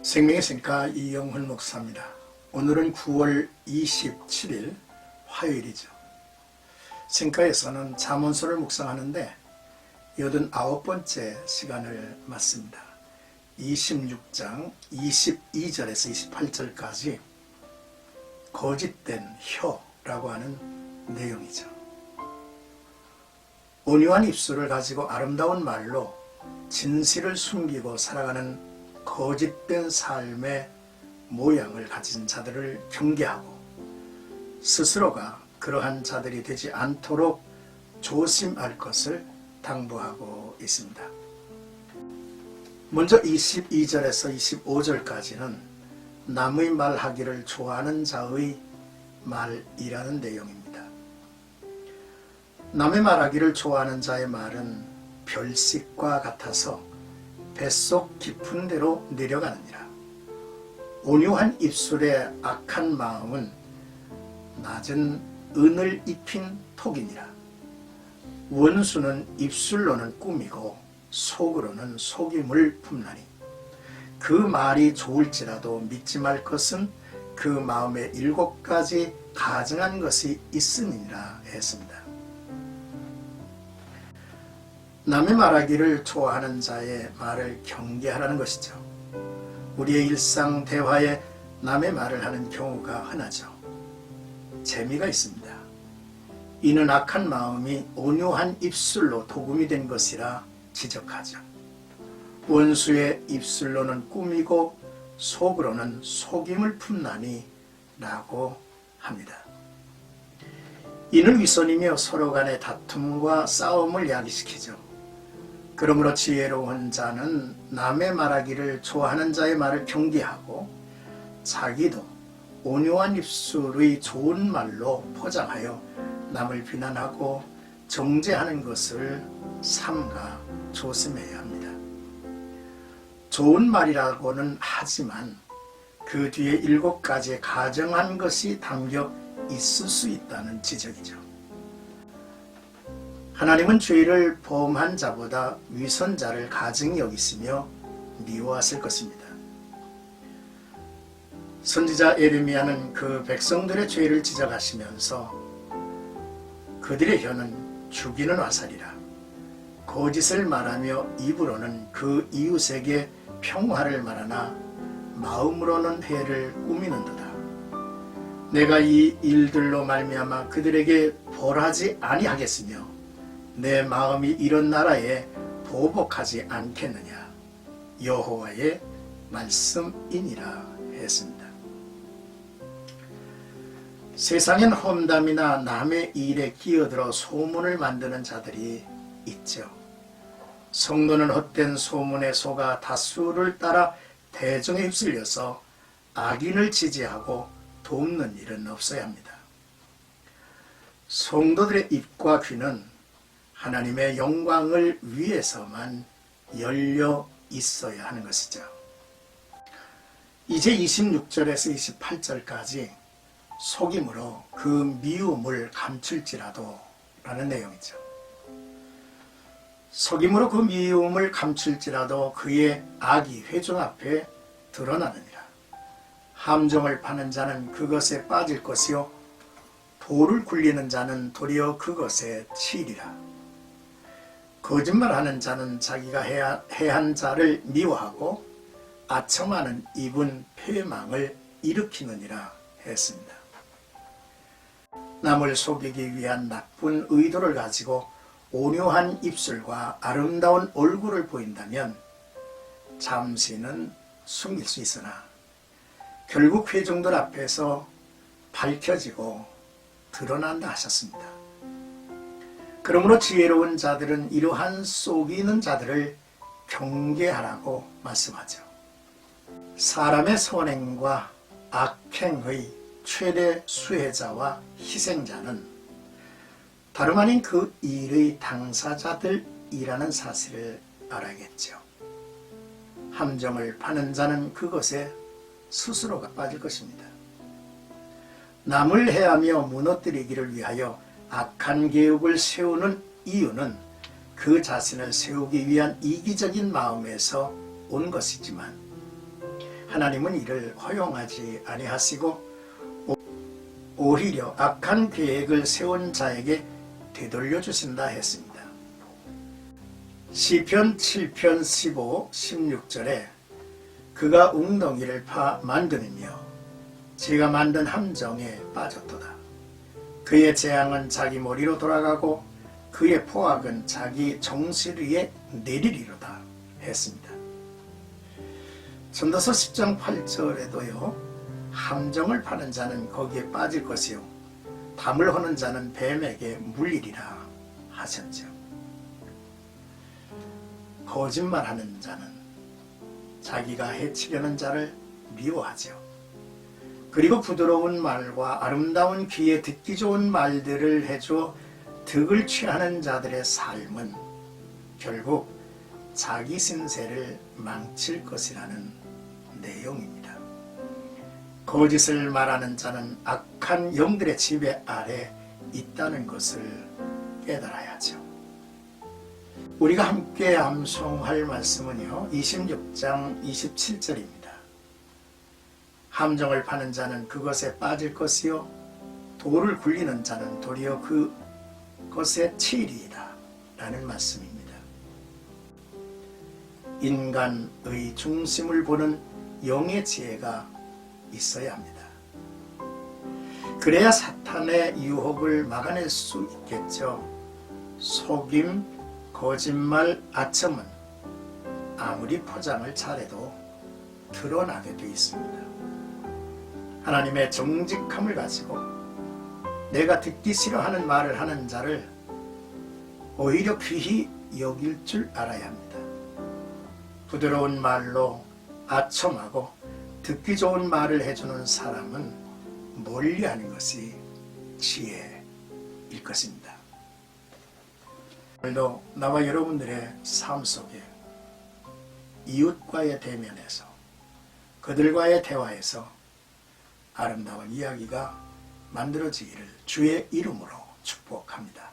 생명의 생가 이영훈 목사입니다. 오늘은 9월 27일 화요일이죠. 생가에서는 잠언서를 묵상하는데 89번째 시간을 맞습니다. 26장 22절에서 28절까지 거짓된 혀라고 하는 내용이죠. 온유한 입술을 가지고 아름다운 말로 진실을 숨기고 살아가는 거짓된 삶의 모양을 가진 자들을 경계하고 스스로가 그러한 자들이 되지 않도록 조심할 것을 당부하고 있습니다. 먼저 22절에서 25절까지는 남의 말하기를 좋아하는 자의 말이라는 내용입니다. 남의 말하기를 좋아하는 자의 말은 별식과 같아서 뱃속 깊은 데로 내려가느니라. 온유한 입술의 악한 마음은 낮은 은을 입힌 톡이니라. 원수는 입술로는 꾸미고 속으로는 속임을 품나니 그 말이 좋을지라도 믿지 말 것은 그 마음에 7가지 가증한 것이 있음이니라 했습니다. 남의 말하기를 좋아하는 자의 말을 경계하라는 것이죠. 우리의 일상 대화에 남의 말을 하는 경우가 흔하죠. 재미가 있습니다. 이는 악한 마음이 온유한 입술로 도금이 된 것이라 지적하죠. 원수의 입술로는 꾸미고 속으로는 속임을 품나니 라고 합니다. 이는 위선이며 서로 간의 다툼과 싸움을 야기시키죠. 그러므로 지혜로운 자는 남의 말하기를 좋아하는 자의 말을 경계하고 자기도 온유한 입술의 좋은 말로 포장하여 남을 비난하고 정죄하는 것을 삼가 조심해야 합니다. 좋은 말이라고는 하지만 그 뒤에 7가지 가증한 것이 담겨 있을 수 있다는 지적이죠. 하나님은 죄를 범한 자보다 위선자를 가증히 여기시며 미워하실 것입니다. 선지자 예레미야는 그 백성들의 죄를 지적하시면서 그들의 혀는 죽이는 화살이라 거짓을 말하며 입으로는 그 이웃에게 평화를 말하나 마음으로는 해를 꾸미는도다. 내가 이 일들로 말미암아 그들에게 벌하지 아니하겠으며 내 마음이 이런 나라에 보복하지 않겠느냐. 여호와의 말씀이니라 했습니다. 세상엔 험담이나 남의 일에 끼어들어 소문을 만드는 자들이 있죠. 성도는 헛된 소문에 속아 다수를 따라 대중에 휩쓸려서 악인을 지지하고 돕는 일은 없어야 합니다. 성도들의 입과 귀는 하나님의 영광을 위해서만 열려 있어야 하는 것이죠. 이제 26절에서 28절까지 속임으로 그 미움을 감출지라도 라는 내용이죠. 속임으로 그 미움을 감출지라도 그의 악이 회중 앞에 드러나느니라. 함정을 파는 자는 그것에 빠질 것이요 돌을 굴리는 자는 도리어 그것에 치리라. 거짓말하는 자는 자기가 해한 자를 미워하고 아첨하는 입은 패망을 일으키느니라 했습니다. 남을 속이기 위한 나쁜 의도를 가지고 온유한 입술과 아름다운 얼굴을 보인다면 잠시는 숨길 수 있으나 결국 회중들 앞에서 밝혀지고 드러난다 하셨습니다. 그러므로 지혜로운 자들은 이러한 속이는 자들을 경계하라고 말씀하죠. 사람의 선행과 악행의 최대 수혜자와 희생자는 다름 아닌 그 일의 당사자들이라는 사실을 알아야겠죠. 함정을 파는 자는 그것에 스스로가 빠질 것입니다. 남을 해하며 무너뜨리기를 위하여 악한 계획을 세우는 이유는 그 자신을 세우기 위한 이기적인 마음에서 온 것이지만 하나님은 이를 허용하지 아니하시고 오히려 악한 계획을 세운 자에게 되돌려 주신다 했습니다. 시편 7편 15, 16절에 그가 웅덩이를 파 만드느며 제가 만든 함정에 빠졌도다. 그의 재앙은 자기 머리로 돌아가고 그의 포악은 자기 정실 위에 내리리로다 했습니다. 전도서 10장 8절에도요. 함정을 파는 자는 거기에 빠질 것이요 담을 허는 자는 뱀에게 물리리라 하셨죠. 거짓말하는 자는 자기가 해치려는 자를 미워하죠. 그리고 부드러운 말과 아름다운 귀에 듣기 좋은 말들을 해줘 득을 취하는 자들의 삶은 결국 자기 신세를 망칠 것이라는 내용입니다. 거짓을 말하는 자는 악한 영들의 지배 아래 있다는 것을 깨달아야죠. 우리가 함께 암송할 말씀은요, 26장 27절입니다. 함정을 파는 자는 그것에 빠질 것이요 돌을 굴리는 자는 도리어 그것에 치리이다 라는 말씀입니다. 인간의 중심을 보는 영의 지혜가 있어야 합니다. 그래야 사탄의 유혹을 막아낼 수 있겠죠. 속임, 거짓말, 아첨은 아무리 포장을 잘해도 드러나게 되어 있습니다. 하나님의 정직함을 가지고 내가 듣기 싫어하는 말을 하는 자를 오히려 귀히 여길 줄 알아야 합니다. 부드러운 말로 아첨하고 듣기 좋은 말을 해주는 사람은 멀리하는 것이 지혜일 것입니다. 오늘도 나와 여러분들의 삶 속에 이웃과의 대면에서 그들과의 대화에서 아름다운 이야기가 만들어지기를 주의 이름으로 축복합니다.